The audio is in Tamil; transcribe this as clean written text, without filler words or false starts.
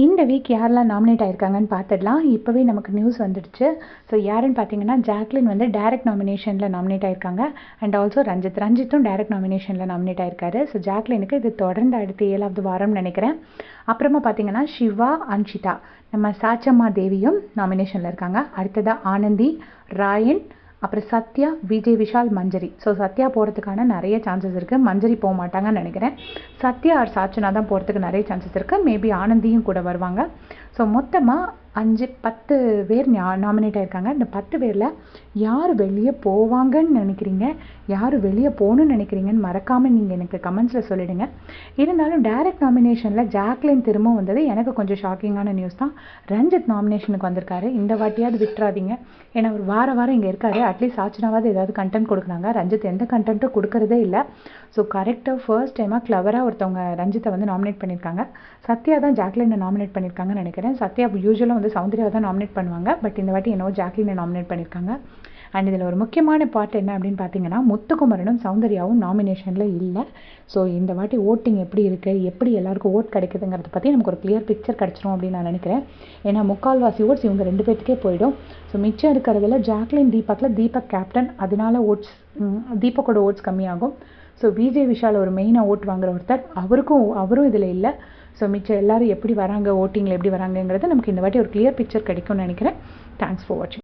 இந்த வீக் யாரெல்லாம் நாமினேட் ஆயிருக்காங்கன்னு பார்த்துடலாம். இப்போவே நமக்கு நியூஸ் வந்துடுச்சு. ஸோ யாருன்னு பார்த்தீங்கன்னா, ஜாக்லின் வந்து டைரக்ட் நாமினேஷனில் நாமினேட் ஆயிருக்காங்க. அண்ட் ஆல்சோ ரஞ்சித்தும் டைரக்ட் நாமினேஷனில் நாமினேட் ஆயிருக்காரு. ஸோ ஜாக்லினுக்கு இது தொடர்ந்து அடுத்து 7வது வாரம்னு நினைக்கிறேன். அப்புறமா பார்த்தீங்கன்னா, சிவா, அன்ஷிதா, நம்ம சாச்சம்மா தேவியும் நாமினேஷனில் இருக்காங்க. அடுத்ததாக ஆனந்தி, ராயன், அப்புறம் சத்யா, விஜய் விஷால், மஞ்சரி. ஸோ சத்யா போகிறதுக்கான நிறைய சான்சஸ் இருக்குது. மஞ்சரி போக மாட்டாங்கன்னு நினைக்கிறேன். சத்யா ஆர் சாச்சனா தான் போகிறதுக்கு நிறைய சான்சஸ் இருக்குது. மேபி ஆனந்தியும் கூட வருவாங்க. ஸோ மொத்தமாக 10 பேர் நாமினேட் ஆயிருக்காங்க. இந்த 10 பேரில் யார் வெளியே போவாங்கன்னு நினைக்கிறீங்க, யார் வெளியே போகணுன்னு நினைக்கிறீங்கன்னு மறக்காமல் நீங்கள் எனக்கு கமெண்ட்ஸில் சொல்லிவிடுங்க. இருந்தாலும் டைரக்ட் நாமினேஷனில் ஜாக்லின் திரும்ப வந்தது எனக்கு கொஞ்சம் ஷாக்கிங்கான நியூஸ் தான். ரஞ்சித் நாமினேஷனுக்கு வந்திருக்காரு. இந்த வாட்டியாவது விட்டுறாதீங்க. ஏன்னா அவர் வாரம் இங்கே இருக்காரு. அட்லீஸ்ட் சாச்சனாவது ஏதாவது கண்டென்ட் கொடுக்குறாங்க. ரஞ்சித் எந்த கண்டென்ட்டும் கொடுக்கறதே இல்லை. ஸோ கரெக்டாக ஃபர்ஸ்ட் டைமாக கிளவராக ஒருத்தவங்க ரஞ்சித்தை வந்து நாமினேட் பண்ணியிருக்காங்க. சத்யா தான் ஜாக்லினை நாமினேட் பண்ணியிருக்காங்கன்னு நினைக்கிறேன். சத்யா யூஸ்வலாக வந்து சௌந்தர்யாவை தான் நாமினேட் பண்ணுவாங்க. பட் இந்த வாட்டி என்னவோ ஜாக்லினை நாமினேட் பண்ணியிருக்காங்க. அண்ட் இதில் ஒரு முக்கியமான பார்ட் என்ன அப்படின்னு பார்த்தீங்கன்னா, முத்துக்குமரனும் சௌந்தர்யாவும் நாமினேஷனில் இல்லை. ஸோ இந்த வாட்டி ஓட்டிங் எப்படி இருக்குது, எப்படி எல்லாருக்கும் ஓட் கிடைக்குதுங்கிறத பற்றி நமக்கு ஒரு கிளியர் பிக்சர் கிடச்சிரும் அப்படின்னு நான் நினைக்கிறேன். ஏன்னா முக்கால்வாசி ஓட்ஸ் இவங்க 2 பேர்த்துக்கே போயிடும். ஸோ மிச்சம் இருக்கிறதுல ஜாக்லின் தீபக் கேப்டன், அதனால ஓட்ஸ் தீபக்கோட ஓட்ஸ் கம்மியாகும். ஸோ விஜய் விஷால் ஒரு மெயினாக ஓட் வாங்குற ஒருத்தர், அவரும் இதில் இல்லை. ஸோ மிச்சம் எல்லாரும் எப்படி வராங்க, ஓட்டிங்கில் எப்படி வராங்கங்கிறது நமக்கு இந்த வாட்டி ஒரு கிளியர் பிக்சர் கிடைக்கும்னு நினைக்கிறேன். தேங்க்ஸ் ஃபார் வாட்சிங்.